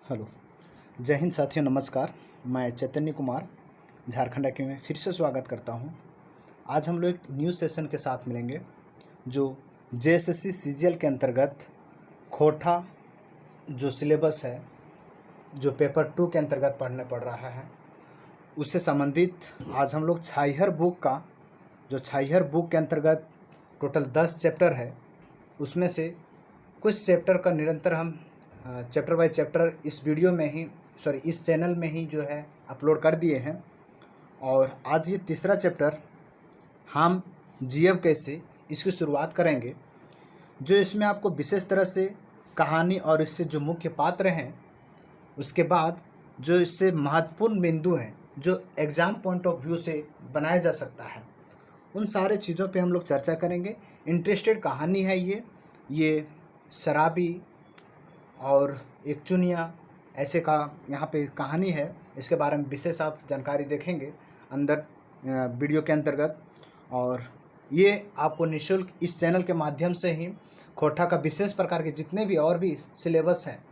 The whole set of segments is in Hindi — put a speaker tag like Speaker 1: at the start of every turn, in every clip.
Speaker 1: हेलो। जय हिंद साथियों, नमस्कार। मैं चैतन्य कुमार झारखंड के में फिर से स्वागत करता हूं। आज हम लोग एक न्यू सेशन के साथ मिलेंगे जो जेएसएससी सीजीएल के अंतर्गत खोटा जो सिलेबस है, जो पेपर 2 के अंतर्गत पढ़ने पड़ रहा है, उससे संबंधित आज हम लोग छाइहर बुक का, जो छाइहर बुक के अंतर्गत टोटल 10 चैप्टर है, उसमें से कुछ चैप्टर का निरंतर हम चैप्टर बाय चैप्टर इस वीडियो में ही इस चैनल में ही जो है अपलोड कर दिए हैं। और आज ये तीसरा चैप्टर हम जीएव कैसे, इसकी शुरुआत करेंगे। जो इसमें आपको विशेष तरह से कहानी और इससे जो मुख्य पात्र हैं, उसके बाद जो इससे महत्वपूर्ण बिंदु हैं जो एग्ज़ाम पॉइंट ऑफ व्यू से बनाया जा सकता है, उन सारे चीज़ों पे हम लोग चर्चा करेंगे। इंटरेस्टेड कहानी है ये शराबी और एक चुनिया ऐसे का यहाँ पे कहानी है। इसके बारे में विशेष आप जानकारी देखेंगे अंदर वीडियो के अंतर्गत। और ये आपको निःशुल्क इस चैनल के माध्यम से ही खोटा का विशेष प्रकार के जितने भी और भी सिलेबस हैं,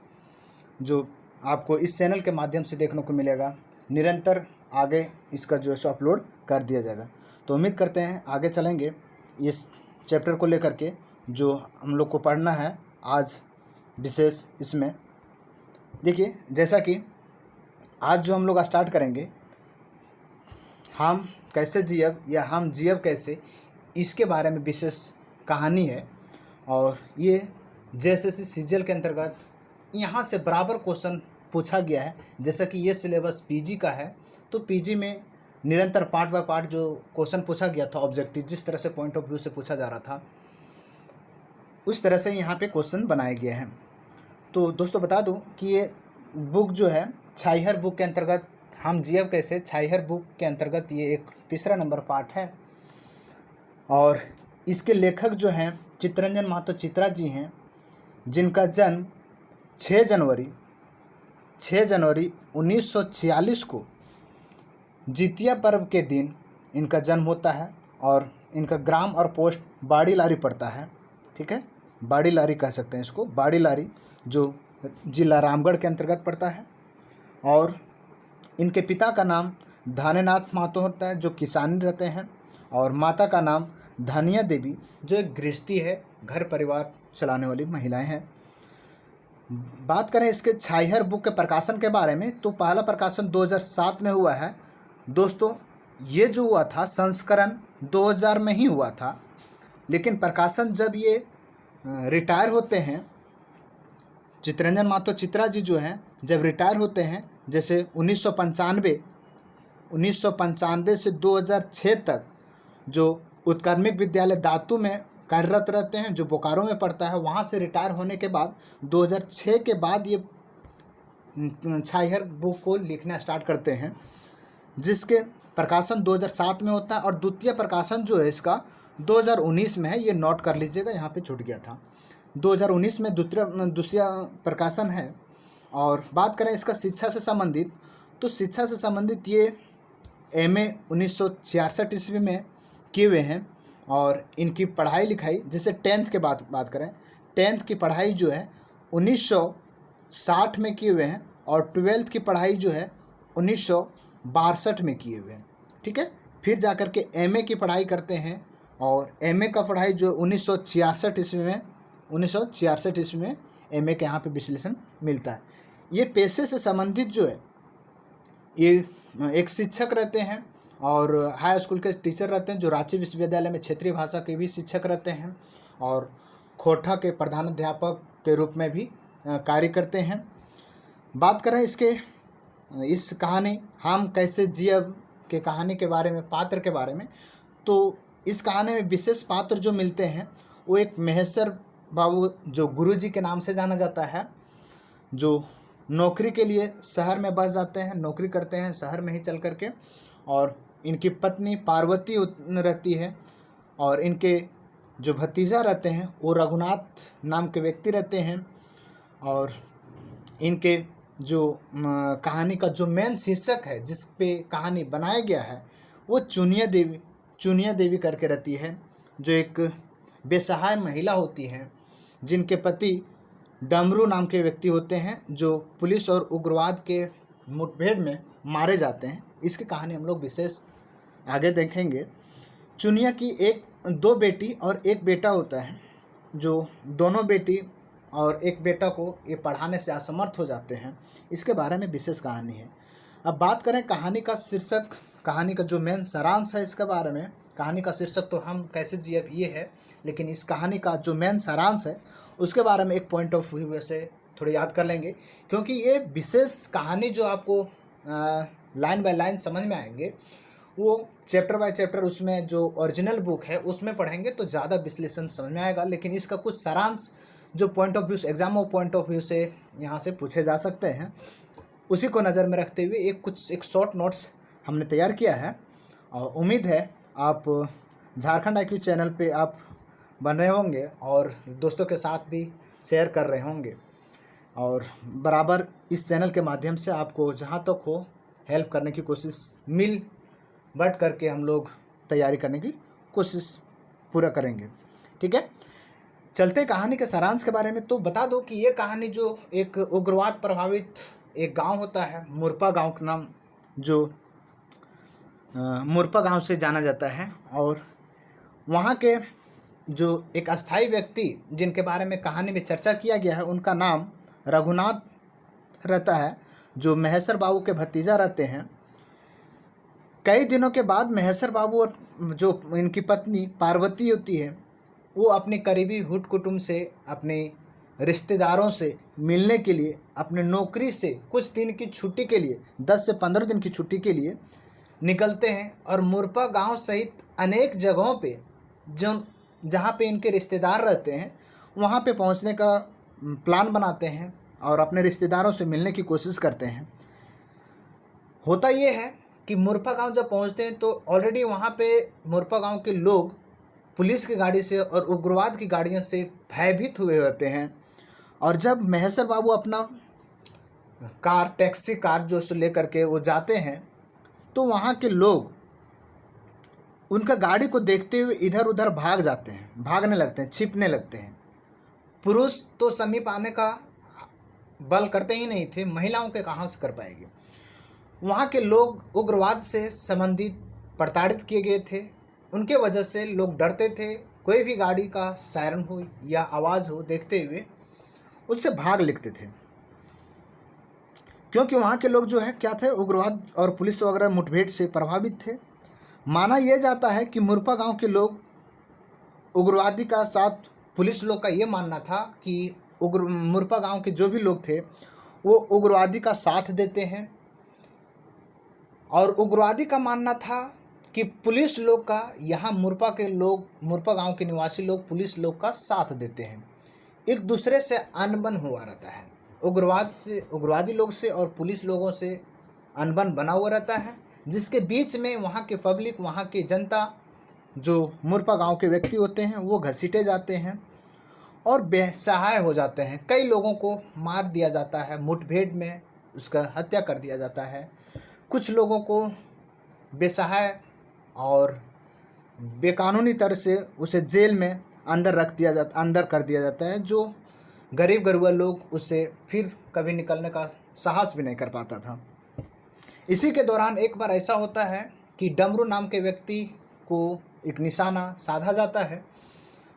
Speaker 1: जो आपको इस चैनल के माध्यम से देखने को मिलेगा, निरंतर आगे इसका जो है सो अपलोड कर दिया जाएगा। तो उम्मीद करते हैं आगे चलेंगे इस चैप्टर को लेकर के, जो हम लोग को पढ़ना है आज विशेष। इसमें देखिए, जैसा कि आज जो हम लोग स्टार्ट करेंगे, हम कैसे जीव या हम जीव कैसे, इसके बारे में विशेष कहानी है। और ये जेएसएससी सीजीएल के अंतर्गत यहाँ से बराबर क्वेश्चन पूछा गया है। जैसा कि ये सिलेबस पीजी का है, तो पीजी में निरंतर पार्ट बाय पार्ट जो क्वेश्चन पूछा गया था, ऑब्जेक्टिव जिस तरह से पॉइंट ऑफ व्यू से पूछा जा रहा था, उस तरह से यहाँ पे क्वेश्चन बनाए गए हैं। तो दोस्तों बता दूं कि ये बुक जो है छाइहर बुक के अंतर्गत, हम जीव कैसे, छाइहर बुक के अंतर्गत ये एक तीसरा नंबर पार्ट है। और इसके लेखक जो हैं चित्तरंजन महतो चित्रा जी हैं, जिनका जन्म 6 जनवरी 1946 को जितिया पर्व के दिन इनका जन्म होता है। और इनका ग्राम और पोस्ट बाड़ी लारी पड़ता है। ठीक है, बाड़ी लारी कह सकते हैं इसको, बाड़ी लारी, जो जिला रामगढ़ के अंतर्गत पड़ता है। और इनके पिता का नाम धानेनाथ महतो होता है, जो किसान रहते हैं। और माता का नाम धनिया देवी, जो एक गृहस्थी है, घर परिवार चलाने वाली महिलाएं हैं। बात करें इसके छाइहर बुक के प्रकाशन के बारे में, तो पहला प्रकाशन 2007 में हुआ है। दोस्तों ये जो हुआ था संस्करण 2000 में ही हुआ था, लेकिन प्रकाशन जब ये रिटायर होते हैं, चित्तरंजन महतो चित्रा जी जो हैं जब रिटायर होते हैं, जैसे 1995 से 2006 तक जो उत्क्रमिक विद्यालय दातू में कार्यरत रहते हैं, जो बोकारो में पड़ता है, वहाँ से रिटायर होने के बाद 2006 के बाद ये छाइहर बुक को लिखना स्टार्ट करते हैं, जिसके प्रकाशन 2007 में होता है। और द्वितीय प्रकाशन जो है इसका 2019 में है, ये नोट कर लीजिएगा, यहाँ पे छूट गया था। 2019 में दूसरा प्रकाशन है। और बात करें इसका शिक्षा से संबंधित, तो शिक्षा से संबंधित ये एमए 1966 ईस्वी में किए हुए हैं। और इनकी पढ़ाई लिखाई, जैसे 10th के बात करें, 10th की पढ़ाई जो है 1960 में किए हुए हैं। और 12th की पढ़ाई जो है 1962 में किए हुए हैं। ठीक है, फिर जाकर के एमए की पढ़ाई करते हैं। और एमए का पढ़ाई जो 1966 ईस्वी में एमए के यहाँ पे विश्लेषण मिलता है। ये पेशे से संबंधित जो है, ये एक शिक्षक रहते हैं और हाई स्कूल के टीचर रहते हैं, जो रांची विश्वविद्यालय में क्षेत्रीय भाषा के भी शिक्षक रहते हैं। और खोटा के प्रधानाध्यापक के रूप में भी कार्य करते हैं। बात करें इस कहानी हम कैसे जीव के कहानी के बारे में, पात्र के बारे में, तो इस कहानी में विशेष पात्र जो मिलते हैं वो एक महेश्वर बाबू, जो गुरुजी के नाम से जाना जाता है, जो नौकरी के लिए शहर में बस जाते हैं, नौकरी करते हैं शहर में ही चल करके। और इनकी पत्नी पार्वती रहती है। और इनके जो भतीजा रहते हैं वो रघुनाथ नाम के व्यक्ति रहते हैं। और इनके जो कहानी का जो मेन शीर्षक है, जिस पे कहानी बनाया गया है, वो चुनिया देवी करके रहती है, जो एक बेसहाय महिला होती हैं, जिनके पति डमरू नाम के व्यक्ति होते हैं जो पुलिस और उग्रवाद के मुठभेड़ में मारे जाते हैं। इसकी कहानी हम लोग विशेष आगे देखेंगे। चुनिया की दो बेटी और एक बेटा होता है, जो दोनों बेटी और एक बेटा को ये पढ़ाने से असमर्थ हो जाते हैं। इसके बारे में विशेष कहानी है। अब बात करें कहानी का शीर्षक, कहानी का जो मेन सारांश है इसके बारे में। कहानी का शीर्षक तो हम कैसे जिए ये है, लेकिन इस कहानी का जो मेन सारांश है उसके बारे में एक पॉइंट ऑफ व्यू से थोड़ी याद कर लेंगे, क्योंकि ये विशेष कहानी जो आपको लाइन बाय लाइन समझ में आएंगे वो चैप्टर बाय चैप्टर उसमें जो ओरिजिनल बुक है उसमें पढ़ेंगे तो ज़्यादा विश्लेषण समझ में आएगा। लेकिन इसका कुछ सारांश जो point of view exam of point of view से यहाँ से पूछे जा सकते हैं, उसी को नज़र में रखते हुए एक शॉर्ट नोट्स हमने तैयार किया है। और उम्मीद है आप झारखंड IQ चैनल पे आप बन रहे होंगे और दोस्तों के साथ भी शेयर कर रहे होंगे, और बराबर इस चैनल के माध्यम से आपको जहाँ तक हो हेल्प करने की कोशिश मिल बट करके हम लोग तैयारी करने की कोशिश पूरा करेंगे। ठीक है, चलते कहानी के सारांश के बारे में। तो बता दो कि ये कहानी जो एक उग्रवाद प्रभावित एक गांव होता है, मुरपा गांव का नाम जो मुरपा गांव से जाना जाता है, और वहाँ के जो एक अस्थाई व्यक्ति जिनके बारे में कहानी में चर्चा किया गया है उनका नाम रघुनाथ रहता है, जो महेश्वर बाबू के भतीजा रहते हैं। कई दिनों के बाद महेश्वर बाबू और जो इनकी पत्नी पार्वती होती है वो अपनी करीबी हुट कुटुंब से, अपने रिश्तेदारों से मिलने के लिए, अपने नौकरी से कुछ दिन की छुट्टी के लिए, 10 से 15 दिन की छुट्टी के लिए निकलते हैं और मुरपा गांव सहित अनेक जगहों पे जहाँ पे इनके रिश्तेदार रहते हैं वहाँ पे पहुँचने का प्लान बनाते हैं और अपने रिश्तेदारों से मिलने की कोशिश करते हैं। होता ये है कि मुरपा गांव जब पहुँचते हैं तो ऑलरेडी वहाँ पे मुरपा गांव के लोग पुलिस की गाड़ी से और उग्रवाद की गाड़ियों से भयभीत हुए होते हैं। और जब महेश्वर बाबू अपना टैक्सी कार जो लेकर के वो जाते हैं तो वहाँ के लोग उनका गाड़ी को देखते हुए इधर उधर भाग जाते हैं, भागने लगते हैं, छिपने लगते हैं। पुरुष तो समीप आने का बल करते ही नहीं थे, महिलाओं के कहाँ से कर पाएंगे। वहाँ के लोग उग्रवाद से संबंधित प्रताड़ित किए गए थे, उनके वजह से लोग डरते थे। कोई भी गाड़ी का सायरन हो या आवाज़ हो देखते हुए उससे भाग लेते थे, क्योंकि वहाँ के लोग जो है क्या थे, उग्रवाद और पुलिस वगैरह मुठभेड़ से प्रभावित थे। माना यह जाता है कि मुरपा गांव के लोग उग्रवादी का साथ, पुलिस लोग का ये मानना था कि मुरपा गांव के जो भी लोग थे वो उग्रवादी का साथ देते हैं, और उग्रवादी का मानना था कि पुलिस लोग का, यहाँ मुरपा के लोग, मुरपा गांव के निवासी लोग पुलिस लोग का साथ देते हैं। एक दूसरे से अनबन हुआ रहता है, उग्रवादी लोग से और पुलिस लोगों से अनबन बना हुआ रहता है, जिसके बीच में वहाँ के पब्लिक, वहाँ की जनता, जो मुरपा गांव के व्यक्ति होते हैं वो घसीटे जाते हैं और बेसहाय हो जाते हैं। कई लोगों को मार दिया जाता है, मुठभेड़ में उसका हत्या कर दिया जाता है। कुछ लोगों को बेसहाय और बेकानूनी तरह से उसे जेल में अंदर कर दिया जाता है, जो गरीब गरुआ लोग उससे फिर कभी निकलने का साहस भी नहीं कर पाता था। इसी के दौरान एक बार ऐसा होता है कि डमरू नाम के व्यक्ति को एक निशाना साधा जाता है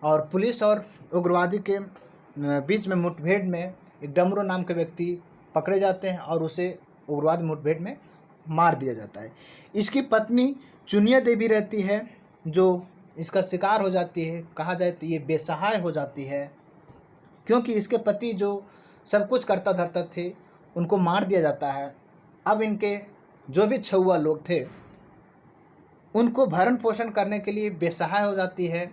Speaker 1: और पुलिस और उग्रवादी के बीच में मुठभेड़ में एक डमरू नाम के व्यक्ति पकड़े जाते हैं और उसे उग्रवादी मुठभेड़ में मार दिया जाता है। इसकी पत्नी चुनिया देवी रहती है जो इसका शिकार हो जाती है। कहा जाए तो ये बेसहाय हो जाती है, क्योंकि इसके पति जो सब कुछ करता धरता थे उनको मार दिया जाता है। अब इनके जो भी छुआ लोग थे उनको भरण पोषण करने के लिए बेसहाय हो जाती है।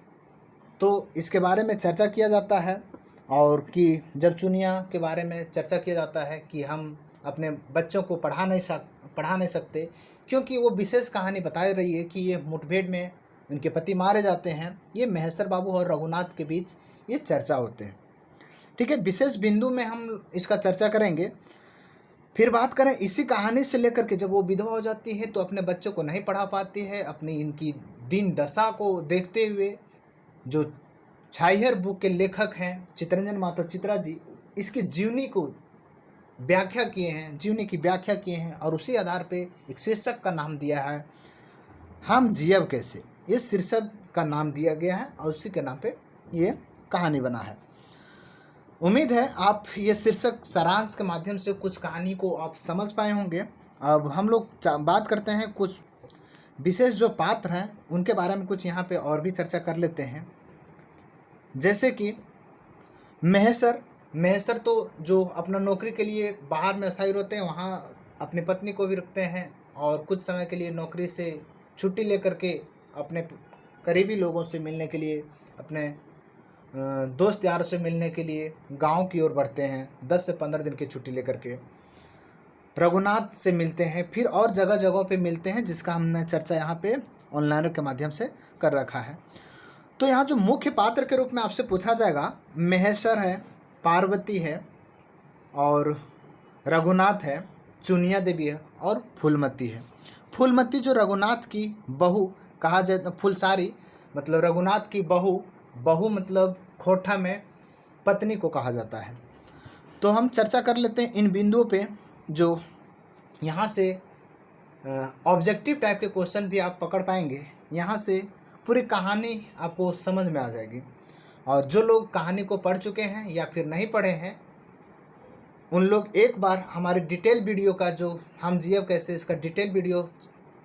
Speaker 1: तो इसके बारे में चर्चा किया जाता है, और कि जब चुनिया के बारे में चर्चा किया जाता है कि हम अपने बच्चों को पढ़ा नहीं सकते, क्योंकि वो विशेष कहानी बता रही है कि ये मुठभेड़ में उनके पति मारे जाते हैं। ये महेश्वर बाबू और रघुनाथ के बीच ये चर्चा होते हैं। ठीक है, विशेष बिंदु में हम इसका चर्चा करेंगे। फिर बात करें इसी कहानी से लेकर के, जब वो विधवा हो जाती है तो अपने बच्चों को नहीं पढ़ा पाती है। अपनी इनकी दीन दशा को देखते हुए जो छाइहर बुक के लेखक हैं चितरंजन माता चित्रा जी, इसकी जीवनी को व्याख्या किए हैं, जीवनी की व्याख्या किए हैं और उसी आधार पे एक शीर्षक का नाम दिया है हम जियब कैसे। इस शीर्षक का नाम दिया गया है और उसी के नाम पे ये कहानी बना है। उम्मीद है आप ये शीर्षक सारांश के माध्यम से कुछ कहानी को आप समझ पाए होंगे। अब हम लोग बात करते हैं कुछ विशेष जो पात्र हैं उनके बारे में, कुछ यहाँ पे और भी चर्चा कर लेते हैं। जैसे कि महेश्वर तो जो अपना नौकरी के लिए बाहर में स्थायी रहते हैं, वहाँ अपनी पत्नी को भी रखते हैं और कुछ समय के लिए नौकरी से छुट्टी लेकर के अपने करीबी लोगों से मिलने के लिए, अपने दोस्त यारों से मिलने के लिए गांव की ओर बढ़ते हैं। 10 से 15 दिन की छुट्टी लेकर के रघुनाथ से मिलते हैं, फिर और जगह जगहों पे मिलते हैं, जिसका हमने चर्चा यहाँ पे ऑनलाइन के माध्यम से कर रखा है। तो यहाँ जो मुख्य पात्र के रूप में आपसे पूछा जाएगा, महेश्वर है, पार्वती है और रघुनाथ है, चुनिया देवी है और फूलमती है। फूलमती जो रघुनाथ की बहू कहा जाए, फुलसारी मतलब रघुनाथ की बहू मतलब खोटा में पत्नी को कहा जाता है। तो हम चर्चा कर लेते हैं इन बिंदुओं पे, जो यहाँ से ऑब्जेक्टिव टाइप के क्वेश्चन भी आप पकड़ पाएंगे। यहाँ से पूरी कहानी आपको समझ में आ जाएगी। और जो लोग कहानी को पढ़ चुके हैं या फिर नहीं पढ़े हैं, उन लोग एक बार हमारे डिटेल वीडियो का, जो हम जियब कैसे, इसका डिटेल वीडियो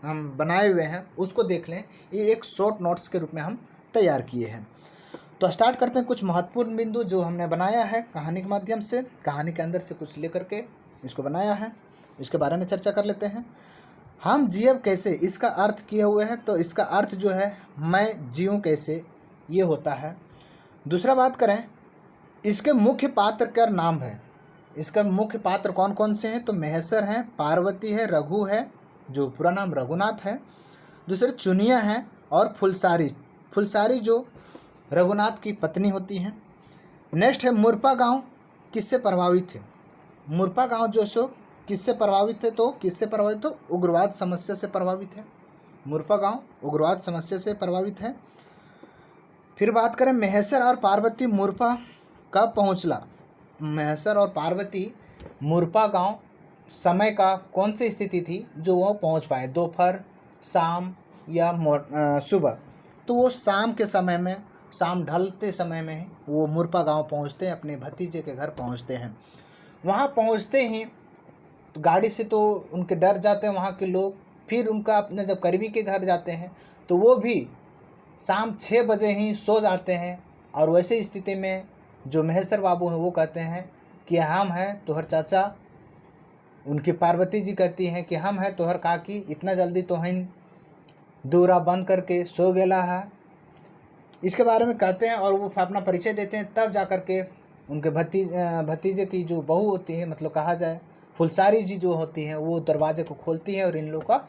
Speaker 1: हम बनाए हुए हैं, उसको देख लें। ये एक शॉर्ट नोट्स के रूप में हम तैयार किए हैं। तो स्टार्ट करते हैं कुछ महत्वपूर्ण बिंदु जो हमने बनाया है कहानी के माध्यम से, कहानी के अंदर से कुछ लेकर के इसको बनाया है, इसके बारे में चर्चा कर लेते हैं। हम जियब कैसे, इसका अर्थ किए हुए हैं, तो इसका अर्थ जो है मैं जीऊँ कैसे, ये होता है। दूसरा बात करें, इसके मुख्य पात्र का नाम है, इसका मुख्य पात्र कौन कौन से हैं, तो महेश्वर हैं, पार्वती है, रघु है जो पूरा नाम रघुनाथ है, दूसरे चुनिया है और फुलसारी जो रघुनाथ की पत्नी होती हैं। नेक्स्ट है मुरपा गांव किससे प्रभावित है। मुरपा गांव जो सो किससे प्रभावित है, तो किससे प्रभावित, तो उग्रवाद समस्या से प्रभावित है। मुरपा गांव उग्रवाद समस्या से प्रभावित है। फिर बात करें महेश्वर और पार्वती मुरपा कब पहुंचला। महेश्वर और पार्वती मुरपा गांव समय का कौन सी स्थिति थी जो वो पहुंच पाए, दोपहर, शाम या सुबह। तो वो शाम के समय में, शाम ढलते समय में वो मुरपा गांव पहुंचते हैं, अपने भतीजे के घर पहुंचते हैं। वहाँ पहुंचते ही तो गाड़ी से तो उनके डर जाते हैं वहाँ के लोग। फिर उनका अपने जब करीबी के घर जाते हैं तो वो भी शाम 6 बजे ही सो जाते हैं। और वैसे स्थिति में जो महेश्वर बाबू हैं वो कहते हैं कि हम हैं तोहर चाचा। उनकी पार्वती जी कहती हैं कि हम हैं तोहर काकी, इतना जल्दी तो हम दूरा बंद करके सो गेला है। इसके बारे में कहते हैं और वो अपना परिचय देते हैं। तब जा कर के उनके भतीजे की जो बहू होती है, मतलब कहा जाए फुलसारी जी जो होती हैं, वो दरवाजे को खोलती है और इन लोगों का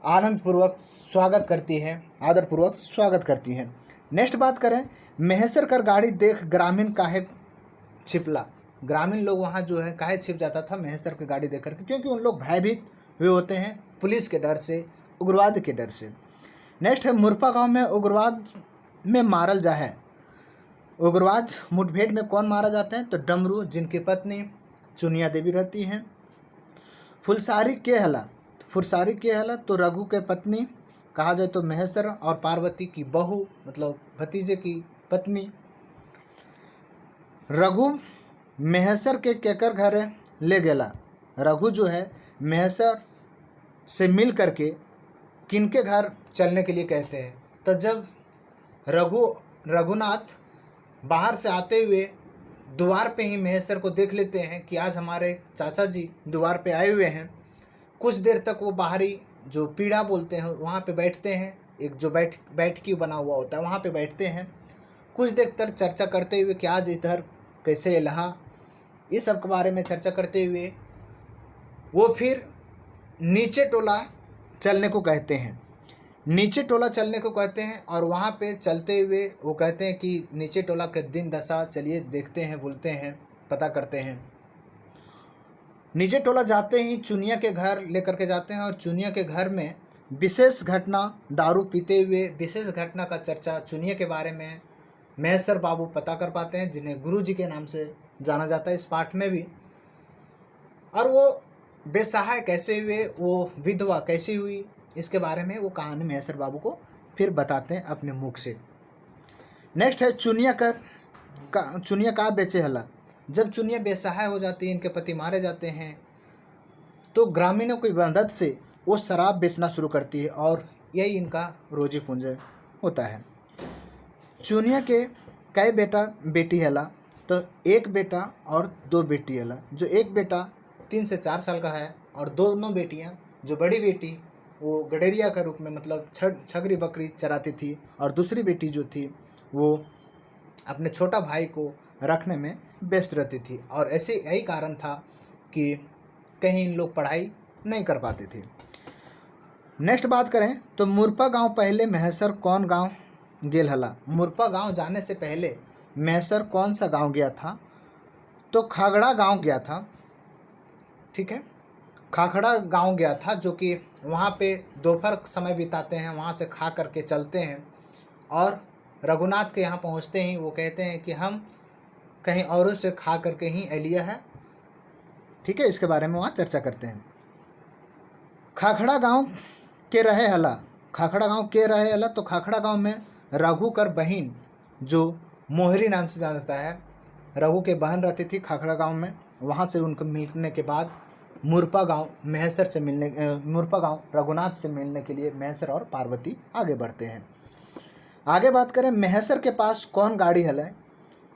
Speaker 1: आनंदपूर्वक स्वागत करती है, आदरपूर्वक स्वागत करती है। नेक्स्ट बात करें, महेश्वर कर गाड़ी देख ग्रामीण काहे छिपला। ग्रामीण लोग वहाँ जो है काहे छिप जाता था महेश्वर की गाड़ी देख करके, क्योंकि उन लोग भयभीत हुए होते हैं पुलिस के डर से, उग्रवाद के डर से। नेक्स्ट है मुरपा गांव में उग्रवाद में मारल जा है। उग्रवाद मुठभेड़ में कौन मारा जाते हैं, तो डमरू जिनकी पत्नी चुनिया देवी रहती हैं। फुलसारी के हला तो रघु के पत्नी कहा जाए तो महेश्वर और पार्वती की बहू, मतलब भतीजे की पत्नी। रघु महेश्वर के केकर घर ले गेला। रघु जो है महेश्वर से मिल करके किनके घर चलने के लिए कहते हैं। तो जब रघुनाथ बाहर से आते हुए द्वार पे ही महेश्वर को देख लेते हैं कि आज हमारे चाचा जी द्वार पे आए हुए हैं। कुछ देर तक वो बाहरी जो पीढ़ा बोलते हैं वहाँ पे बैठते हैं, एक जो बैठकी बना हुआ होता है वहाँ पे बैठते हैं। कुछ देर तक चर्चा करते हुए कि आज इधर कैसे लहा, इस सब के बारे में चर्चा करते हुए वो फिर नीचे टोला चलने को कहते हैं। नीचे टोला चलने को कहते हैं और वहाँ पे चलते हुए वो कहते हैं कि नीचे टोला के दिन दशा चलिए देखते हैं, बोलते हैं, पता करते हैं। नीचे टोला जाते ही चुनिया के घर लेकर के जाते हैं और चुनिया के घर में विशेष घटना, दारू पीते हुए विशेष घटना का चर्चा चुनिया के बारे में महेश्वर बाबू पता कर पाते हैं, जिन्हें गुरु जी के नाम से जाना जाता है इस पाठ में भी। और वो बेसहाय कैसे हुए, वो विधवा कैसी हुई, इसके बारे में वो कहानी महेश्वर बाबू को फिर बताते हैं अपने मुख से। नेक्स्ट है चुनिया का बेचे हला। जब चुनिया बेसहाय हो जाती है, इनके पति मारे जाते हैं, तो ग्रामीणों की मदद से वो शराब बेचना शुरू करती है और यही इनका रोजी पुंज होता है। चुनिया के कई बेटा बेटी हला, तो एक बेटा और 2 बेटी हला। जो एक बेटा 3 से 4 साल का है और दोनों बेटियां, जो बड़ी बेटी वो गडेरिया के रूप में मतलब छगरी बकरी चराती थी, और दूसरी बेटी जो थी वो अपने छोटा भाई को रखने में व्यस्त रहती थी। और ऐसे यही कारण था कि कहीं इन लोग पढ़ाई नहीं कर पाते थे। नेक्स्ट बात करें तो मुरपा गांव पहले महेश्वर कौन गांव गेल हला। मुरपा गांव जाने से पहले महेश्वर कौन सा गांव गया था, तो खागड़ा गांव गया था। ठीक है, खाखड़ा गांव गया था, जो कि वहाँ पे दोपहर समय बिताते हैं, वहाँ से खा करके चलते हैं और रघुनाथ के यहाँ पहुँचते ही वो कहते हैं कि हम कहीं औरों से खा करके ही एलिया है। ठीक है, इसके बारे में वहाँ चर्चा करते हैं। खाखड़ा गांव के रहे हला। खाखड़ा गांव के रहे हला, तो खाखड़ा गांव में रघु कर बहन, जो मोहरी नाम से जाना जाता है, रघु के बहन रहती थी खाखड़ा गांव में। वहाँ से उनको मिलने के बाद मुरपा गांव मुरपा गांव रघुनाथ से मिलने के लिए महेश्वर और पार्वती आगे बढ़ते हैं। आगे बात करें महेश्वर के पास कौन गाड़ी है।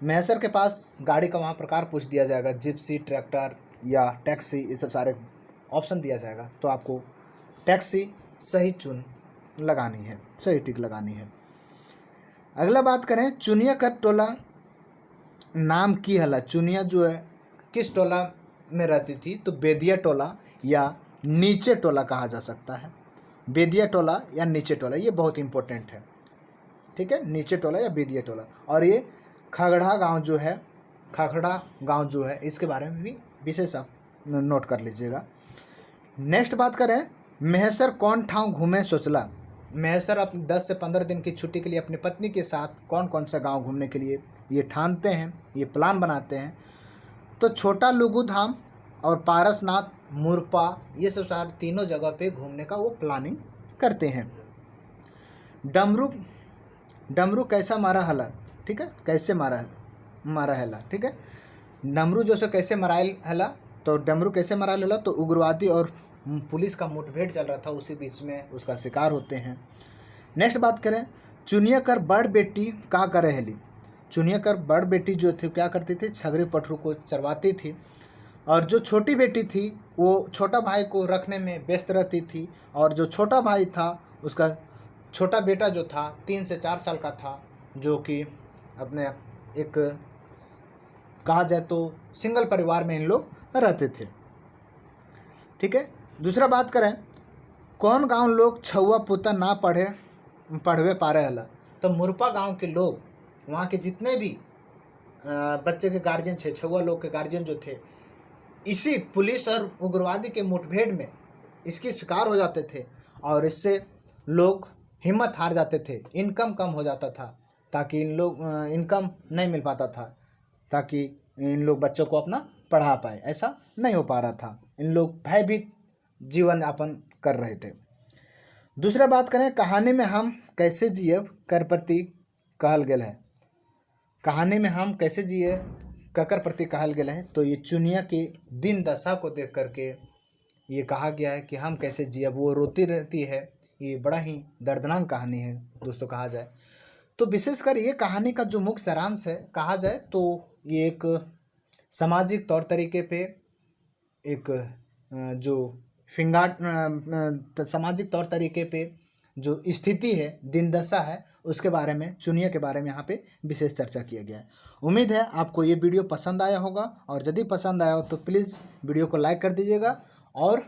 Speaker 1: महेश्वर के पास गाड़ी का वहाँ प्रकार पूछ दिया जाएगा, जिप्सी, ट्रैक्टर या टैक्सी, ये सब सारे ऑप्शन दिया जाएगा, तो आपको टैक्सी सही लगानी है, सही टिक लगानी है। अगला बात करें चुनिया का टोला नाम की हला। चुनिया जो है किस टोला में रहती थी, तो बेदिया टोला या नीचे टोला कहा जा सकता है। बेदिया टोला या नीचे टोला, ये बहुत इंपॉर्टेंट है। ठीक है, नीचे टोला या बेदिया टोला। और ये खाखड़ा गांव जो है इसके बारे में भी विशेष आप नोट कर लीजिएगा। नेक्स्ट बात करें महेश्वर कौन ठाव घूमे सोचला। महेश्वर अपने 10 से 15 दिन की छुट्टी के लिए अपनी पत्नी के साथ कौन कौन सा गांव घूमने के लिए ये ठानते हैं, ये प्लान बनाते हैं, तो छोटा लुगू धाम और पारसनाथ, मुरपा, ये सब सारे तीनों जगह पे घूमने का वो प्लानिंग करते हैं। डमरू कैसा मारा हला। ठीक है, कैसे मारा हला। ठीक है, डमरू जो से कैसे मरायल हला, तो डमरू कैसे मरायल हला, तो उग्रवादी और पुलिस का मुठभेड़ चल रहा था, उसी बीच में उसका शिकार होते हैं। नेक्स्ट बात करें चुनिया कर बड़ बेटी का करे हली। चुनिया कर बड़ बेटी जो थी क्या करती थी, छगरी पटरू को चरवाती थी, और जो छोटी बेटी थी वो छोटा भाई को रखने में व्यस्त रहती थी। और जो छोटा भाई था उसका छोटा बेटा जो था 3 से 4 साल का था, जो कि अपने एक कहा जाए तो सिंगल परिवार में इन लोग रहते थे। ठीक है, दूसरा बात करें कौन गांव लोग छुआ पुता ना पढ़वे पारे हला। तो मुरपा गांव के लोग, वहाँ के जितने भी बच्चे के गार्जियन थे, छुआ लोग के गार्जियन जो थे, इसी पुलिस और उग्रवादी के मुठभेड़ में इसके शिकार हो जाते थे, और इससे लोग हिम्मत हार जाते थे, इनकम कम हो जाता था, ताकि इनकम नहीं मिल पाता था, ताकि इन लोग बच्चों को अपना पढ़ा पाए, ऐसा नहीं हो पा रहा था। इन लोग भयभीत जीवन यापन कर रहे थे। दूसरा बात करें कहानी में हम कैसे जिए कर प्रति कहल गेल है। कहानी में हम कैसे जिए ककर प्रति कहल गेल है, तो ये चुनिया के दिन दशा को देख करके ये कहा गया है कि हम कैसे जिए। वो रोती रहती है, ये बड़ा ही दर्दनाक कहानी है दोस्तों कहा जाए तो। विशेषकर ये कहानी का जो मुख्य सारांश है कहा जाए तो ये एक सामाजिक तौर तरीके पे एक जो सामाजिक तौर तरीके पे जो स्थिति है, दिन दशा है, उसके बारे में, चुनिया के बारे में यहाँ पे विशेष चर्चा किया गया है। उम्मीद है आपको ये वीडियो पसंद आया होगा, और यदि पसंद आया हो तो प्लीज़ वीडियो को लाइक कर दीजिएगा, और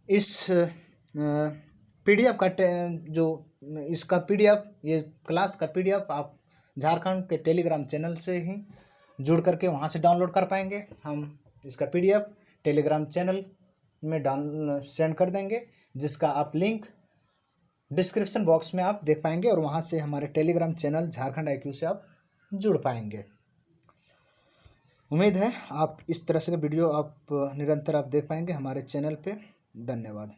Speaker 1: इस PDF का जो इसका PDF, ये क्लास का PDF आप झारखंड के टेलीग्राम चैनल से ही जुड़ करके वहाँ से डाउनलोड कर पाएंगे। हम इसका PDF टेलीग्राम चैनल में सेंड कर देंगे, जिसका आप लिंक डिस्क्रिप्शन बॉक्स में आप देख पाएंगे, और वहाँ से हमारे टेलीग्राम चैनल झारखंड IQ से आप जुड़ पाएंगे। उम्मीद है आप इस तरह से वीडियो आप निरंतर आप देख पाएंगे हमारे चैनल पे। धन्यवाद।